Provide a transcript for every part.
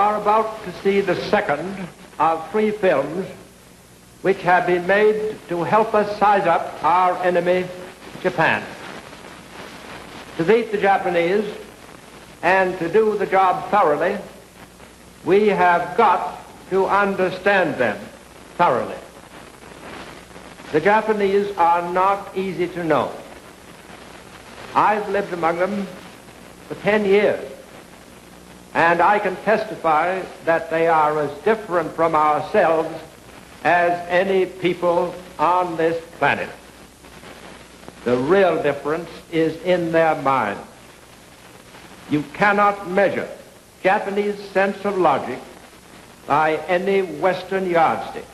are about to see the second of 3 films which have been made to help us size up our enemy, Japan. To beat the Japanese and to do the job thoroughly, we have got to understand them thoroughly. The Japanese are not easy to know. I've lived among them for 10 years, and I can testify that they are as different from ourselves as any people on this planet. The real difference is in their minds. You cannot measure Japanese sense of logic by any Western yardstick.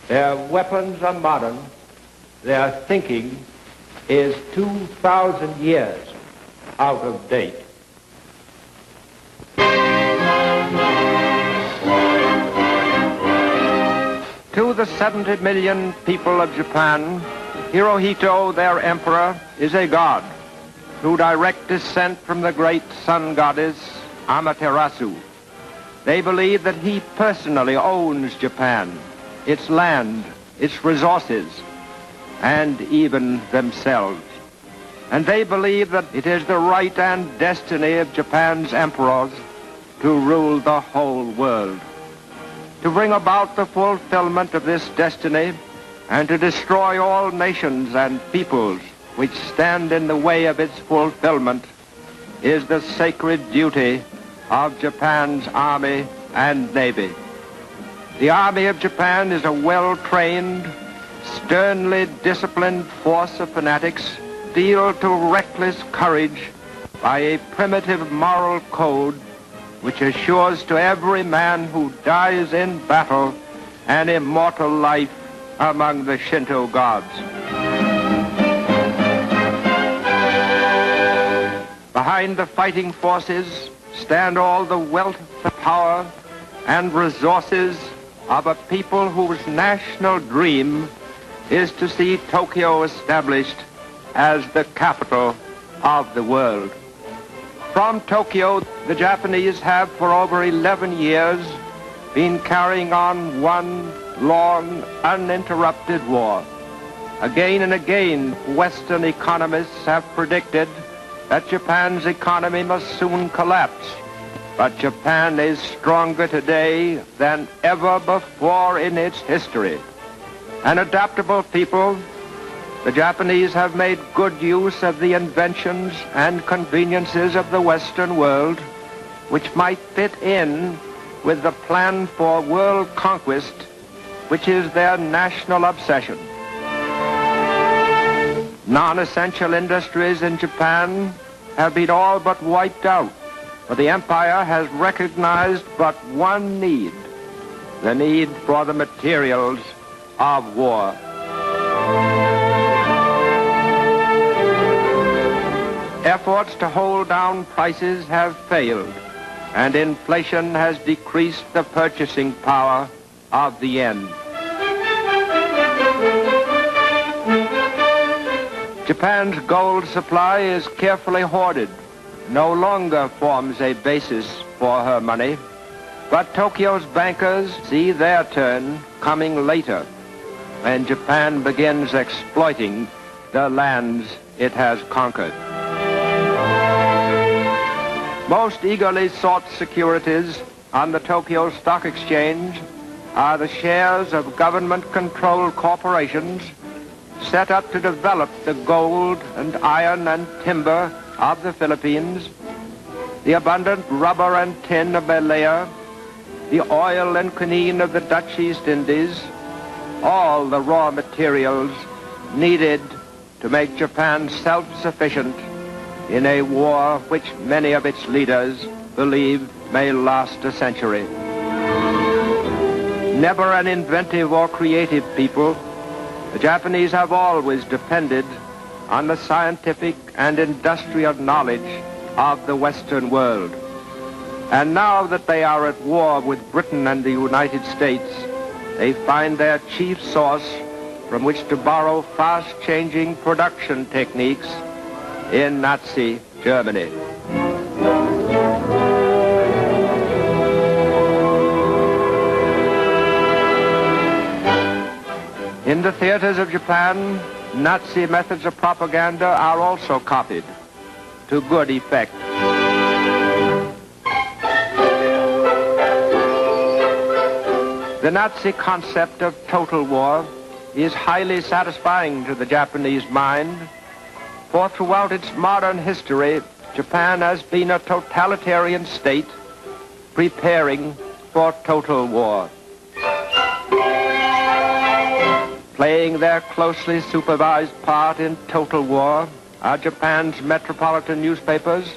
Their weapons are modern. Their thinking is 2,000 years out of date. To the 70 million people of Japan, Hirohito, their emperor, is a god, through direct descent from the great sun goddess Amaterasu. They believe that he personally owns Japan, its land, its resources, and even themselves. And they believe that it is the right and destiny of Japan's emperors to rule the whole world. To bring about the fulfillment of this destiny and to destroy all nations and peoples which stand in the way of its fulfillment is the sacred duty of Japan's army and navy. The army of Japan is a well-trained, sternly disciplined force of fanatics steeled to reckless courage by a primitive moral code which assures to every man who dies in battle an immortal life among the Shinto gods. Behind the fighting forces stand all the wealth, power, and resources of a people whose national dream is to see Tokyo established as the capital of the world. From Tokyo, the Japanese have for over 11 years been carrying on one long, uninterrupted war. Again and again, Western economists have predicted that Japan's economy must soon collapse. But Japan is stronger today than ever before in its history. An adaptable people, the Japanese have made good use of the inventions and conveniences of the Western world, which might fit in with the plan for world conquest, which is their national obsession. Non-essential industries in Japan have been all but wiped out, for the empire has recognized but one need, the need for the materials of war. Efforts to hold down prices have failed, and inflation has decreased the purchasing power of the yen. Japan's gold supply is carefully hoarded, no longer forms a basis for her money, but Tokyo's bankers see their turn coming later, when Japan begins exploiting the lands it has conquered. Most eagerly sought securities on the Tokyo Stock Exchange are the shares of government-controlled corporations set up to develop the gold and iron and timber of the Philippines, the abundant rubber and tin of Malaya, the oil and quinine of the Dutch East Indies, all the raw materials needed to make Japan self-sufficient in a war which many of its leaders believe may last a century. Never an inventive or creative people, the Japanese have always depended on the scientific and industrial knowledge of the Western world. And now that they are at war with Britain and the United States, they find their chief source from which to borrow fast-changing production techniques in Nazi Germany. In the theaters of Japan, Nazi methods of propaganda are also copied to good effect. The Nazi concept of total war is highly satisfying to the Japanese mind, for throughout its modern history, Japan has been a totalitarian state preparing for total war. Playing their closely supervised part in total war are Japan's metropolitan newspapers,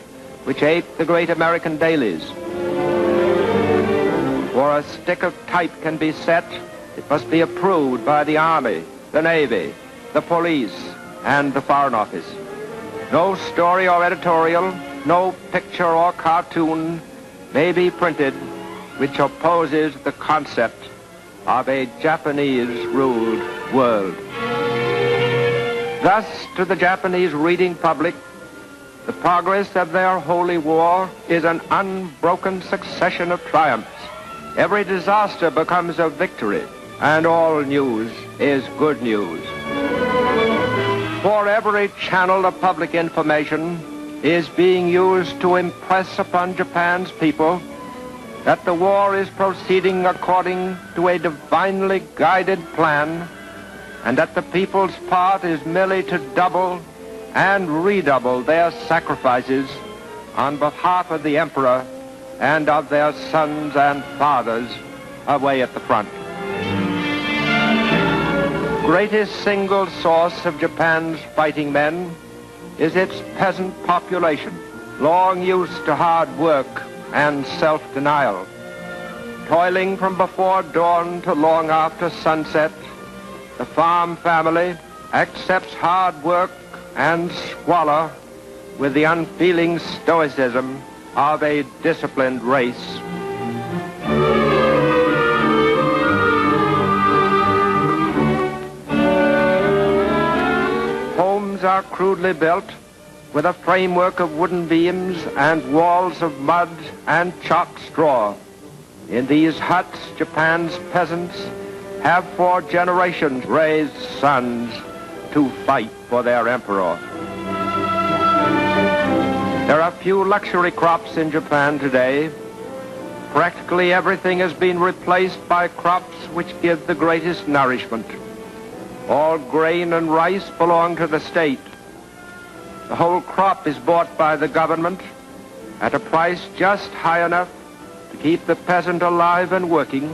which ape the great American dailies. Before a stick of type can be set, it must be approved by the Army, the Navy, the police, and the Foreign Office. No story or editorial, no picture or cartoon may be printed which opposes the concept of a Japanese-ruled world. Thus, to the Japanese reading public, the progress of their holy war is an unbroken succession of triumphs. Every disaster becomes a victory, and all news is good news. For every channel of public information is being used to impress upon Japan's people that the war is proceeding according to a divinely guided plan, and that the people's part is merely to double and redouble their sacrifices on behalf of the emperor and of their sons and fathers away at the front. Greatest single source of Japan's fighting men is its peasant population, long used to hard work and self-denial. Toiling from before dawn to long after sunset, the farm family accepts hard work and squalor with the unfeeling stoicism of a disciplined race. Homes are crudely built with a framework of wooden beams and walls of mud and chopped straw. In these huts, Japan's peasants have for generations raised sons to fight for their emperor. There are few luxury crops in Japan today. Practically everything has been replaced by crops which give the greatest nourishment. All grain and rice belong to the state. The whole crop is bought by the government at a price just high enough to keep the peasant alive and working.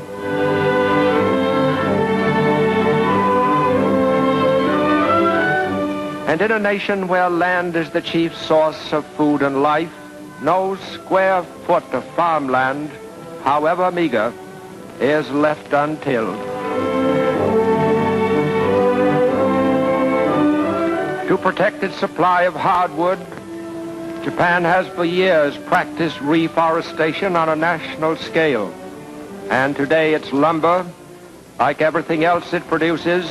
And in a nation where land is the chief source of food and life, no square foot of farmland, however meager, is left untilled. To protect its supply of hardwood, Japan has for years practiced reforestation on a national scale. And today its lumber, like everything else it produces,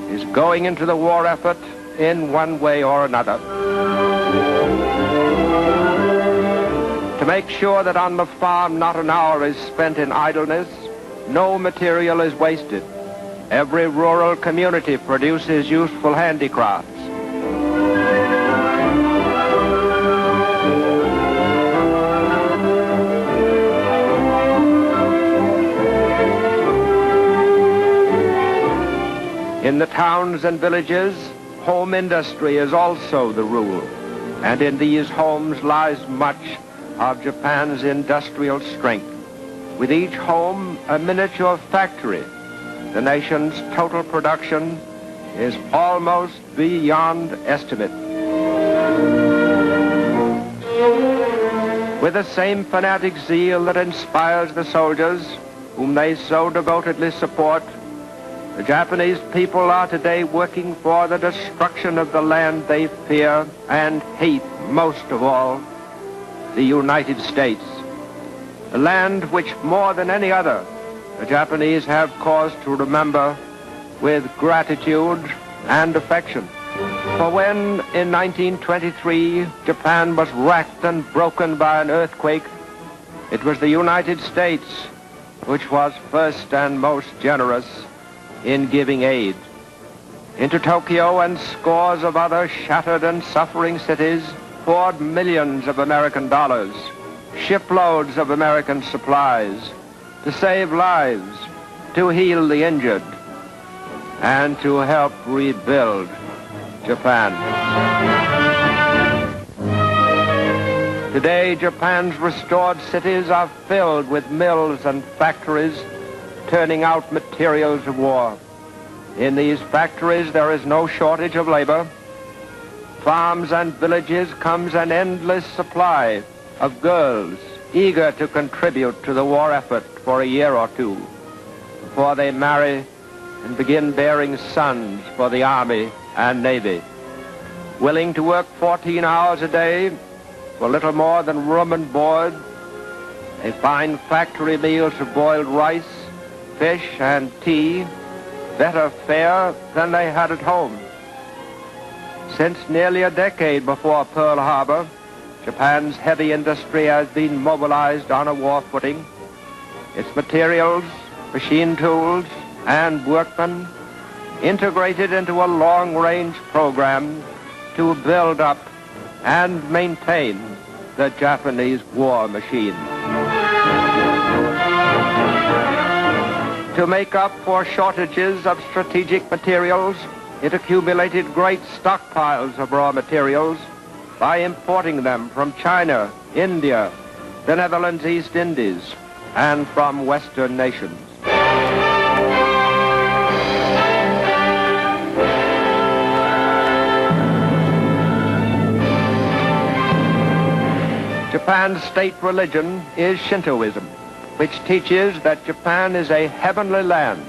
is going into the war effort in one way or another. To make sure that on the farm not an hour is spent in idleness, no material is wasted. Every rural community produces useful handicrafts. In the towns and villages, home industry is also the rule, and in these homes lies much of Japan's industrial strength. With each home a miniature factory, the nation's total production is almost beyond estimate. With the same fanatic zeal that inspires the soldiers, whom they so devotedly support, the Japanese people are today working for the destruction of the land they fear and hate most of all, the United States. A land which more than any other, the Japanese have cause to remember with gratitude and affection. For when in 1923 Japan was racked and broken by an earthquake, it was the United States which was first and most generous in giving aid. Into Tokyo and scores of other shattered and suffering cities poured millions of American dollars, shiploads of American supplies, to save lives, to heal the injured, and to help rebuild Japan. Today, Japan's restored cities are filled with mills and factories turning out materials of war. In these factories, there is no shortage of labor. Farms and villages comes an endless supply of girls eager to contribute to the war effort for a year or two before they marry and begin bearing sons for the Army and Navy. Willing to work 14 hours a day for little more than room and board, they find factory meals of boiled rice, fish, and tea better fare than they had at home. Since nearly a decade before Pearl Harbor, Japan's heavy industry has been mobilized on a war footing. Its materials, machine tools, and workmen integrated into a long-range program to build up and maintain the Japanese war machine. To make up for shortages of strategic materials, it accumulated great stockpiles of raw materials by importing them from China, India, the Netherlands East Indies, and from Western nations. Japan's state religion is Shintoism, which teaches that Japan is a heavenly land,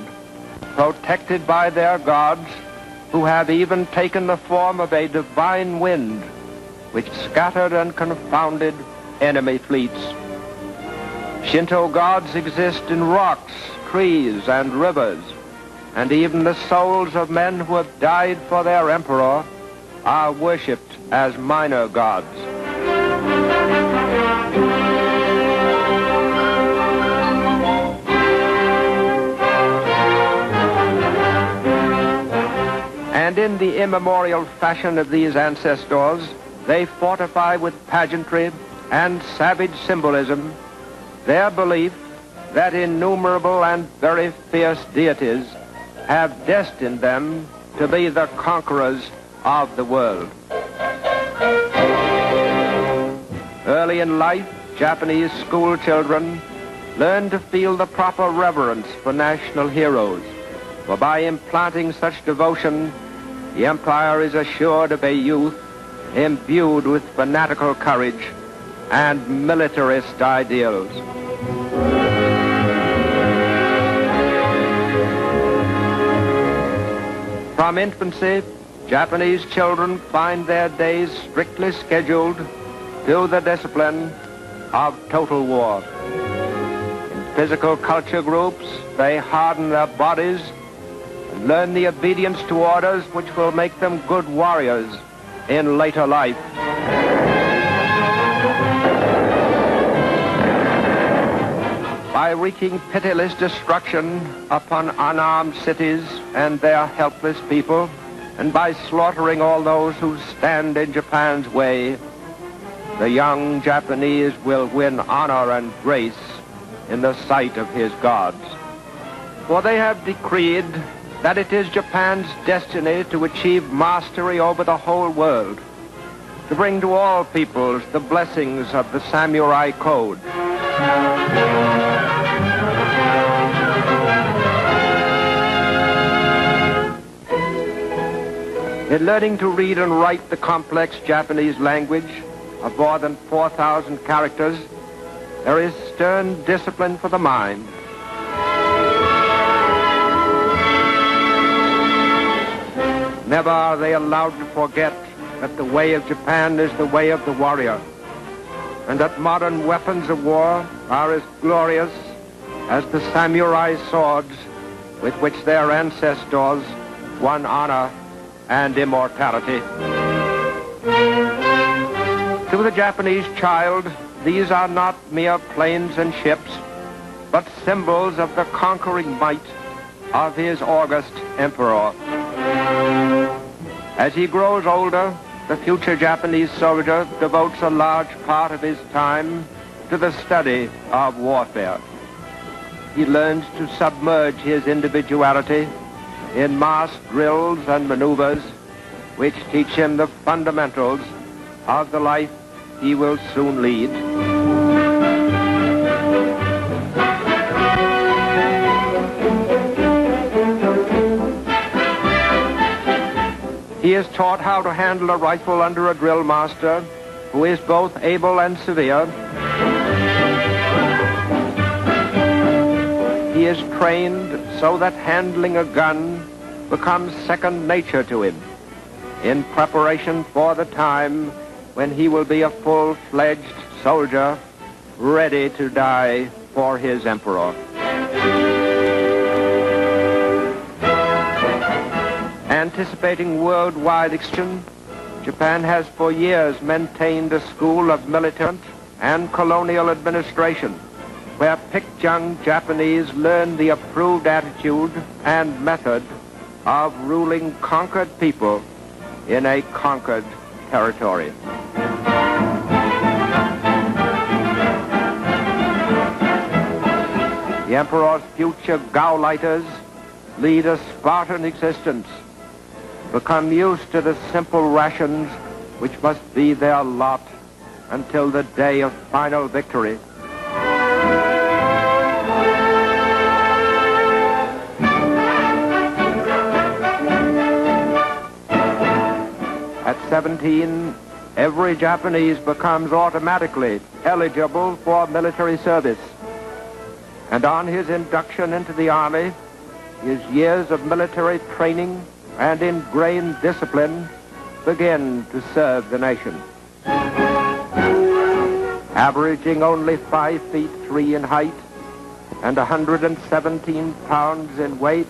protected by their gods, who have even taken the form of a divine wind, which scattered and confounded enemy fleets. Shinto gods exist in rocks, trees, and rivers, and even the souls of men who have died for their emperor are worshipped as minor gods. And in the immemorial fashion of these ancestors, they fortify with pageantry and savage symbolism their belief that innumerable and very fierce deities have destined them to be the conquerors of the world. Early in life, Japanese school children learn to feel the proper reverence for national heroes, for by implanting such devotion, the empire is assured of a youth imbued with fanatical courage and militarist ideals. From infancy, Japanese children find their days strictly scheduled to the discipline of total war. In physical culture groups, they harden their bodies and learn the obedience to orders which will make them good warriors in later life. By wreaking pitiless destruction upon unarmed cities and their helpless people, and by slaughtering all those who stand in Japan's way, the young Japanese will win honor and grace in the sight of his gods. For they have decreed that it is Japan's destiny to achieve mastery over the whole world, to bring to all peoples the blessings of the samurai code. In learning to read and write the complex Japanese language of more than 4,000 characters, there is stern discipline for the mind. Never are they allowed to forget that the way of Japan is the way of the warrior, and that modern weapons of war are as glorious as the samurai swords with which their ancestors won honor and immortality. To the Japanese child, these are not mere planes and ships, but symbols of the conquering might of his august emperor. As he grows older, the future Japanese soldier devotes a large part of his time to the study of warfare. He learns to submerge his individuality in mass drills and maneuvers, which teach him the fundamentals of the life he will soon lead. He is taught how to handle a rifle under a drill master who is both able and severe. He is trained so that handling a gun becomes second nature to him, in preparation for the time when he will be a full-fledged soldier ready to die for his emperor. Anticipating worldwide extinction, Japan has for years maintained a school of military and colonial administration, where picked young Japanese learn the approved attitude and method of ruling conquered people in a conquered territory. The emperor's future Gauleiters lead a Spartan existence, become used to the simple rations which must be their lot until the day of final victory. At 17, every Japanese becomes automatically eligible for military service. And on his induction into the army, his years of military training and ingrained discipline begin to serve the nation. Averaging only 5 feet 3 in height and 117 pounds in weight,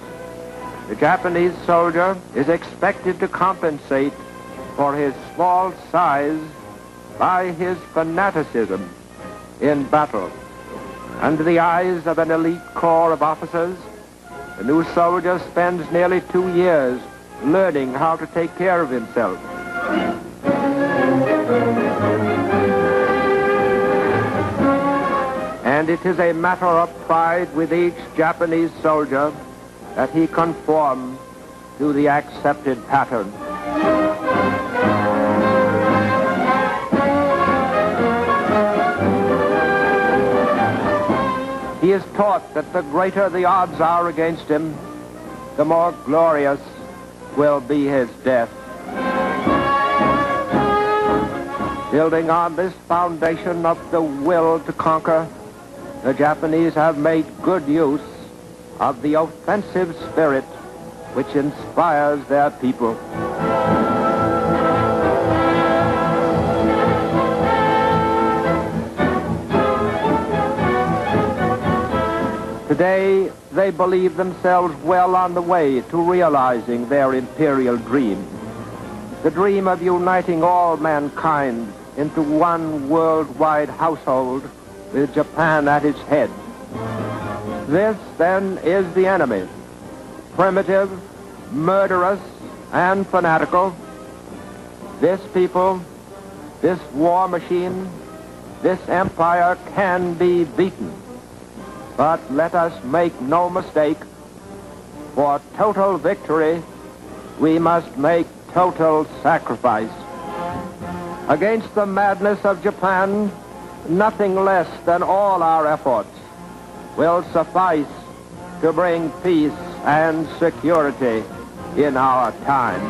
the Japanese soldier is expected to compensate for his small size by his fanaticism in battle. Under the eyes of an elite corps of officers, the new soldier spends nearly 2 years learning how to take care of himself. And it is a matter of pride with each Japanese soldier that he conforms to the accepted pattern. He is taught that the greater the odds are against him, the more glorious will be his death. Building on this foundation of the will to conquer, the Japanese have made good use of the offensive spirit which inspires their people. Today, they believe themselves well on the way to realizing their imperial dream, the dream of uniting all mankind into one worldwide household with Japan at its head. This, then, is the enemy, primitive, murderous, and fanatical. This people, this war machine, this empire can be beaten. But let us make no mistake, for total victory, we must make total sacrifice. Against the madness of Japan, nothing less than all our efforts will suffice to bring peace and security in our time.